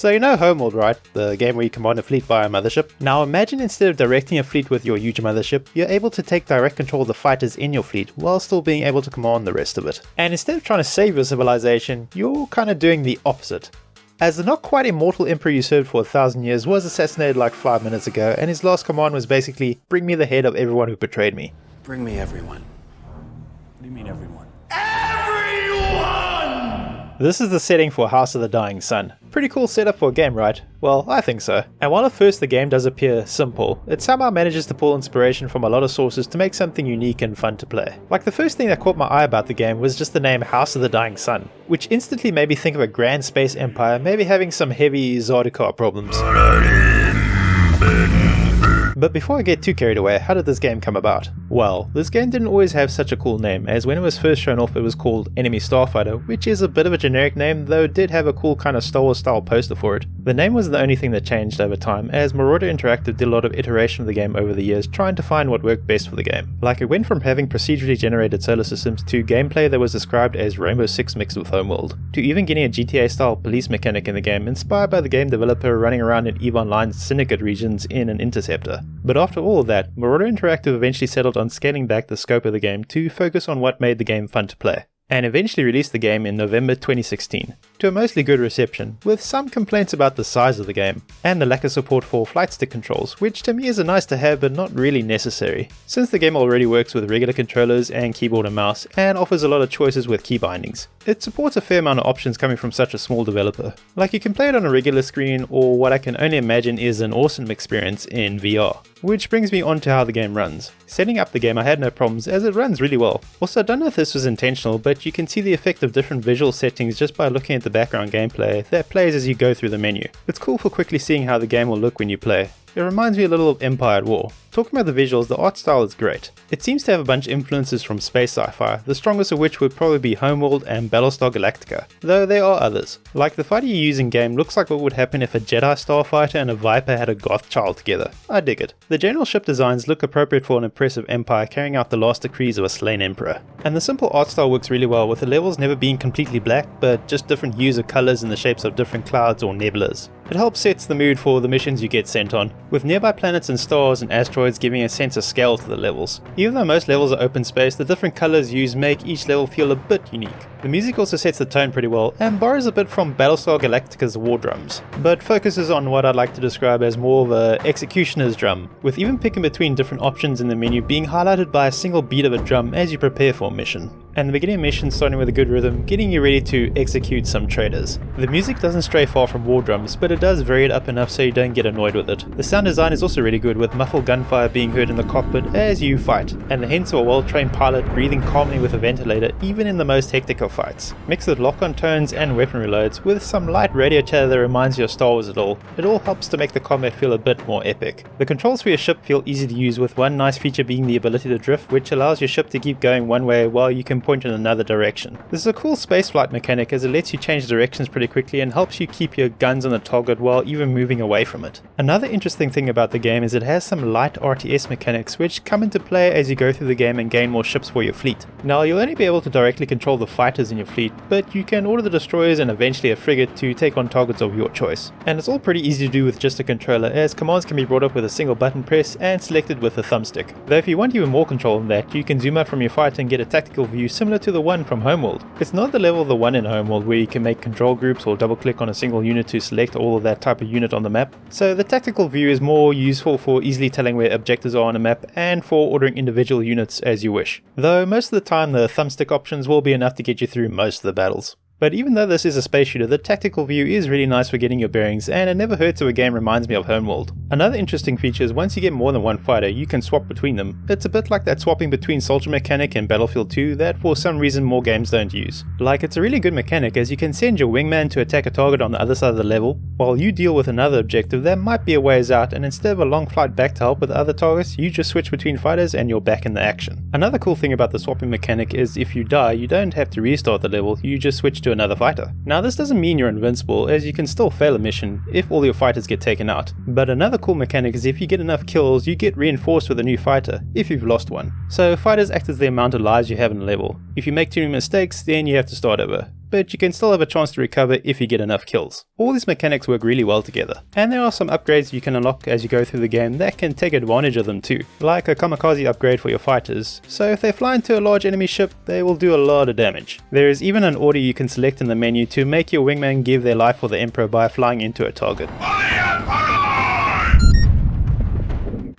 So you know Homeworld, right? The game where you command a fleet via a mothership? Now imagine instead of directing a fleet with your huge mothership, you're able to take direct control of the fighters in your fleet while still being able to command the rest of it. And instead of trying to save your civilization, you're kind of doing the opposite. As the not quite immortal emperor you served for 1,000 years was assassinated like 5 minutes ago, and his last command was basically, bring me the head of everyone who betrayed me. Bring me everyone. What do you mean everyone? This is the setting for House of the Dying Sun. Pretty cool setup for a game, right? Well, I think so. And while at first the game does appear simple, it somehow manages to pull inspiration from a lot of sources to make something unique and fun to play. Like the first thing that caught my eye about the game was just the name House of the Dying Sun, which instantly made me think of a grand space empire maybe having some heavy Zardukar problems. But before I get too carried away, how did this game come about? Well, this game didn't always have such a cool name, as when it was first shown off it was called Enemy Starfighter, which is a bit of a generic name, though it did have a cool kind of Star Wars style poster for it. The name wasn't the only thing that changed over time, as Marauder Interactive did a lot of iteration of the game over the years, trying to find what worked best for the game. Like it went from having procedurally generated solar systems to gameplay that was described as Rainbow Six mixed with Homeworld, to even getting a GTA style police mechanic in the game inspired by the game developer running around in EVE Online's Syndicate regions in an interceptor. But after all of that, Marauder Interactive eventually settled on scaling back the scope of the game to focus on what made the game fun to play, and eventually released the game in November 2016, to a mostly good reception, with some complaints about the size of the game, and the lack of support for flight stick controls, which to me is a nice to have but not really necessary, since the game already works with regular controllers and keyboard and mouse, and offers a lot of choices with key bindings. It supports a fair amount of options coming from such a small developer. Like you can play it on a regular screen, or what I can only imagine is an awesome experience in VR. Which brings me on to how the game runs. Setting up the game I had no problems as it runs really well. Also, I don't know if this was intentional, but you can see the effect of different visual settings just by looking at the background gameplay that plays as you go through the menu. It's cool for quickly seeing how the game will look when you play. It reminds me a little of Empire at War. Talking about the visuals, the art style is great. It seems to have a bunch of influences from space sci-fi, the strongest of which would probably be Homeworld and Battlestar Galactica, though there are others. Like the fighter you use in game looks like what would happen if a Jedi starfighter and a Viper had a goth child together. I dig it. The general ship designs look appropriate for an impressive empire carrying out the last decrees of a slain emperor. And the simple art style works really well, with the levels never being completely black, but just different hues of colours in the shapes of different clouds or nebulas. It helps sets the mood for the missions you get sent on, with nearby planets and stars and asteroids giving a sense of scale to the levels. Even though most levels are open space, the different colours used make each level feel a bit unique. The music also sets the tone pretty well, and borrows a bit from Battlestar Galactica's war drums, but focuses on what I'd like to describe as more of a executioner's drum, with even picking between different options in the menu being highlighted by a single beat of a drum as you prepare for a mission. And the beginning of mission starting with a good rhythm, getting you ready to execute some traders. The music doesn't stray far from war drums, but it does vary it up enough so you don't get annoyed with it. The sound design is also really good, with muffled gunfire being heard in the cockpit as you fight, and the hints of a well-trained pilot breathing calmly with a ventilator even in the most hectic of fights. Mixed with lock-on tones and weapon reloads, with some light radio chatter that reminds you of Star Wars at all, it all helps to make the combat feel a bit more epic. The controls for your ship feel easy to use, with one nice feature being the ability to drift, which allows your ship to keep going one way while you can point in another direction. This is a cool spaceflight mechanic as it lets you change directions pretty quickly and helps you keep your guns on the target while even moving away from it. Another interesting thing about the game is it has some Lite RTS mechanics which come into play as you go through the game and gain more ships for your fleet. Now you'll only be able to directly control the fighters in your fleet, but you can order the destroyers and eventually a frigate to take on targets of your choice. And it's all pretty easy to do with just a controller, as commands can be brought up with a single button press and selected with a thumbstick. Though if you want even more control than that, you can zoom out from your fighter and get a tactical view similar to the one from Homeworld. It's not the level of the one in Homeworld where you can make control groups or double click on a single unit to select all of that type of unit on the map, so the tactical view is more useful for easily telling where objectives are on a map and for ordering individual units as you wish. Though most of the time the thumbstick options will be enough to get you through most of the battles. But even though this is a space shooter, the tactical view is really nice for getting your bearings, and it never hurts if a game reminds me of Homeworld. Another interesting feature is once you get more than one fighter, you can swap between them. It's a bit like that swapping between Soldier mechanic in Battlefield 2 that for some reason more games don't use. Like, it's a really good mechanic as you can send your wingman to attack a target on the other side of the level, while you deal with another objective that might be a ways out, and instead of a long flight back to help with other targets, you just switch between fighters and you're back in the action. Another cool thing about the swapping mechanic is if you die, you don't have to restart the level, you just switch to another fighter. Now this doesn't mean you're invincible, as you can still fail a mission if all your fighters get taken out, but another cool mechanic is if you get enough kills, you get reinforced with a new fighter if you've lost one. So fighters act as the amount of lives you have in a level. If you make too many mistakes, then you have to start over. but you can still have a chance to recover if you get enough kills. All these mechanics work really well together, and there are some upgrades you can unlock as you go through the game that can take advantage of them too, like a kamikaze upgrade for your fighters, so if they fly into a large enemy ship, they will do a lot of damage. There is even an order you can select in the menu to make your wingman give their life for the Emperor by flying into a target.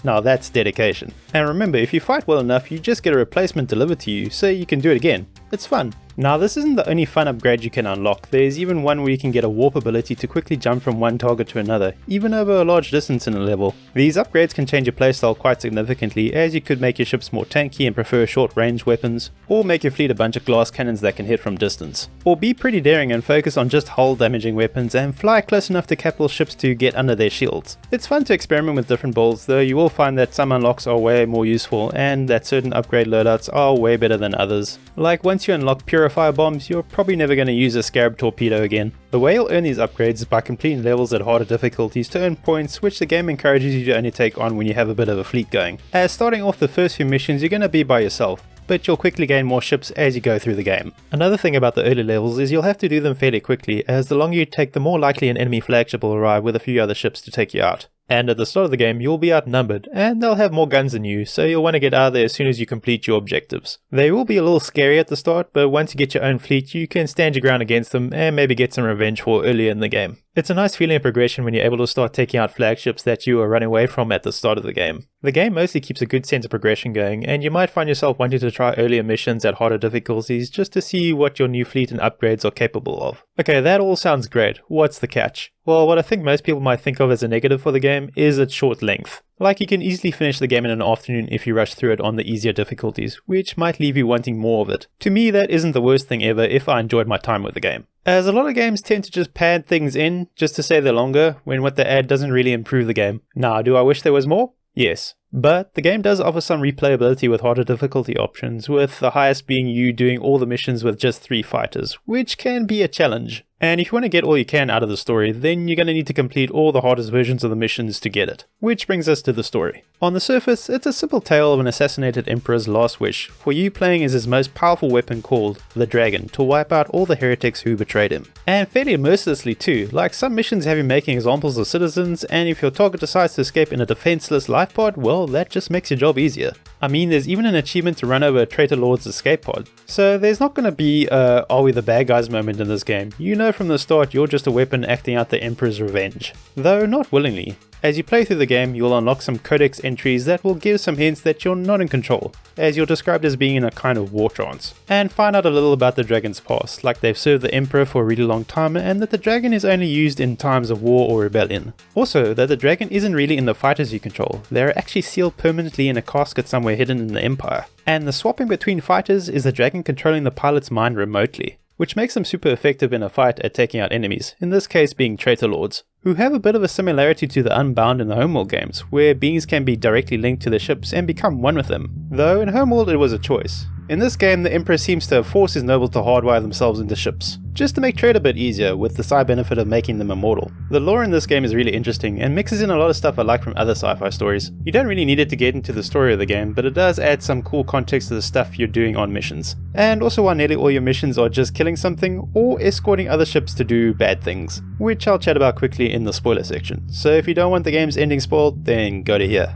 Now that's dedication. And remember, if you fight well enough, you just get a replacement delivered to you so you can do it again. It's fun. Now this isn't the only fun upgrade you can unlock, there's even one where you can get a warp ability to quickly jump from one target to another, even over a large distance in a level. These upgrades can change your playstyle quite significantly, as you could make your ships more tanky and prefer short range weapons, or make your fleet a bunch of glass cannons that can hit from distance. Or be pretty daring and focus on just hull damaging weapons and fly close enough to capital ships to get under their shields. It's fun to experiment with different builds, though you will find that some unlocks are way more useful and that certain upgrade loadouts are way better than others. Like once you unlock Purifier bombs, you're probably never going to use a Scarab torpedo again. The way you'll earn these upgrades is by completing levels at harder difficulties to earn points, which the game encourages you to only take on when you have a bit of a fleet going. As starting off the first few missions you're going to be by yourself, but you'll quickly gain more ships as you go through the game. Another thing about the early levels is you'll have to do them fairly quickly, as the longer you take the more likely an enemy flagship will arrive with a few other ships to take you out. And at the start of the game you'll be outnumbered, and they'll have more guns than you, so you'll want to get out of there as soon as you complete your objectives. They will be a little scary at the start, but once you get your own fleet you can stand your ground against them and maybe get some revenge for earlier in the game. It's a nice feeling of progression when you're able to start taking out flagships that you were running away from at the start of the game. The game mostly keeps a good sense of progression going, and you might find yourself wanting to try earlier missions at harder difficulties just to see what your new fleet and upgrades are capable of. Okay, that all sounds great. What's the catch? Well, what I think most people might think of as a negative for the game is its short length. Like you can easily finish the game in an afternoon if you rush through it on the easier difficulties, which might leave you wanting more of it. To me, that isn't the worst thing ever if I enjoyed my time with the game. As a lot of games tend to just pad things in just to say they're longer, when what they add doesn't really improve the game. Now, do I wish there was more? Yes. But the game does offer some replayability with harder difficulty options, with the highest being you doing all the missions with just 3 fighters, which can be a challenge. And if you want to get all you can out of the story, then you're going to need to complete all the hardest versions of the missions to get it. Which brings us to the story. On the surface, it's a simple tale of an assassinated emperor's last wish, for you playing as his most powerful weapon called the Dragon, to wipe out all the heretics who betrayed him. And fairly mercilessly too, like some missions have you making examples of citizens, and if your target decides to escape in a defenseless life pod, well, that just makes your job easier. I mean, there's even an achievement to run over a traitor lord's escape pod. So there's not going to be a are we the bad guys moment in this game. You know from the start you're just a weapon acting out the Emperor's revenge. Though not willingly. As you play through the game, you'll unlock some codex entries that will give some hints that you're not in control, as you're described as being in a kind of war trance, and find out a little about the dragon's past, like they've served the Emperor for a really long time and that the dragon is only used in times of war or rebellion. Also, that the dragon isn't really in the fighters you control, they're actually sealed permanently in a casket somewhere hidden in the Empire. And the swapping between fighters is the dragon controlling the pilot's mind remotely, which makes them super effective in a fight at taking out enemies, in this case being traitor lords, who have a bit of a similarity to the Unbound in the Homeworld games, where beings can be directly linked to the ships and become one with them, though in Homeworld it was a choice. In this game, the Emperor seems to have forced his nobles to hardwire themselves into ships, just to make trade a bit easier, with the side benefit of making them immortal. The lore in this game is really interesting, and mixes in a lot of stuff I like from other sci-fi stories. You don't really need it to get into the story of the game, but it does add some cool context to the stuff you're doing on missions. And also why nearly all your missions are just killing something, or escorting other ships to do bad things, which I'll chat about quickly in the spoiler section. So if you don't want the game's ending spoiled, then go to here.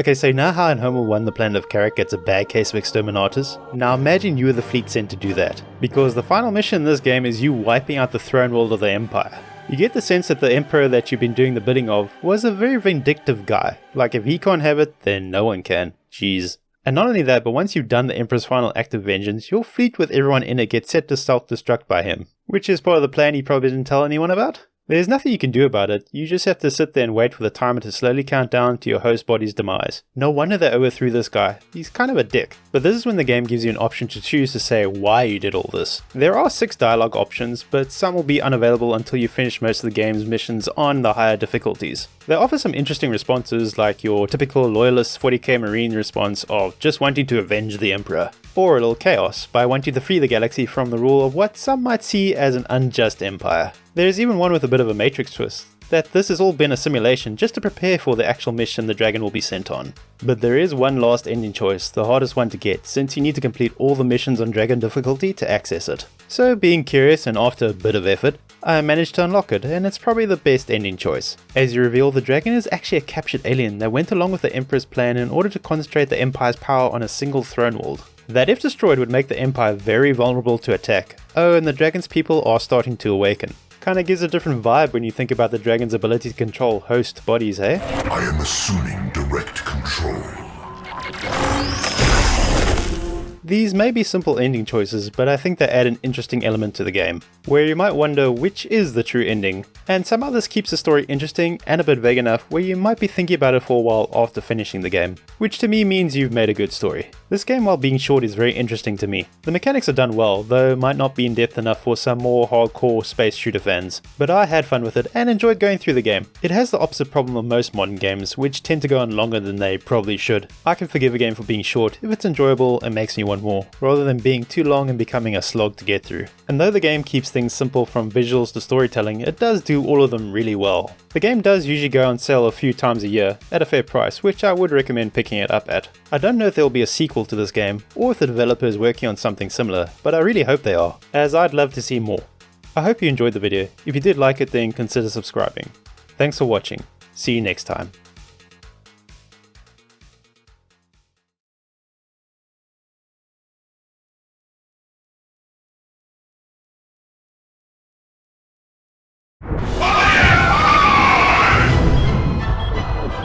Okay, so now how in Homeworld 1 the planet of Carrick gets a bad case of exterminators? Now imagine you were the fleet sent to do that, because the final mission in this game is you wiping out the throne world of the Empire. You get the sense that the Emperor that you've been doing the bidding of was a very vindictive guy, like if he can't have it, then no one can. Jeez. And not only that, but once you've done the Emperor's final act of vengeance, your fleet with everyone in it gets set to self-destruct by him, which is part of the plan he probably didn't tell anyone about. There's nothing you can do about it, you just have to sit there and wait for the timer to slowly count down to your host body's demise. No wonder they overthrew this guy, he's kind of a dick. But this is when the game gives you an option to choose to say why you did all this. There are 6 dialogue options, but some will be unavailable until you finish most of the game's missions on the higher difficulties. They offer some interesting responses, like your typical loyalist 40k marine response of just wanting to avenge the Emperor, or a little chaos by wanting to free the galaxy from the rule of what some might see as an unjust empire. There's even one with a bit of a Matrix twist. that this has all been a simulation just to prepare for the actual mission the dragon will be sent on. But there is one last ending choice, the hardest one to get, since you need to complete all the missions on dragon difficulty to access it. So being curious and after a bit of effort, I managed to unlock it, and it's probably the best ending choice. As you reveal, the dragon is actually a captured alien that went along with the Emperor's plan in order to concentrate the Empire's power on a single throne world. That if destroyed would make the Empire very vulnerable to attack. Oh, and the dragon's people are starting to awaken. Kinda gives a different vibe when you think about the dragon's ability to control host bodies, eh? I am assuming direct control. These may be simple ending choices, but I think they add an interesting element to the game, where you might wonder which is the true ending, and somehow this keeps the story interesting and a bit vague enough where you might be thinking about it for a while after finishing the game, which to me means you've made a good story. This game, while being short, is very interesting to me. The mechanics are done well, though might not be in depth enough for some more hardcore space shooter fans, but I had fun with it and enjoyed going through the game. It has the opposite problem of most modern games, which tend to go on longer than they probably should. I can forgive a game for being short if it's enjoyable and makes me want more, rather than being too long and becoming a slog to get through. And though the game keeps things simple from visuals to storytelling, it does do all of them really well. The game does usually go on sale a few times a year at a fair price, which I would recommend picking it up at. I don't know if there will be a sequel to this game, or if the developer is working on something similar, but I really hope they are, as I'd love to see more. I hope you enjoyed the video. If you did like it, then consider subscribing. Thanks for watching. See you next time.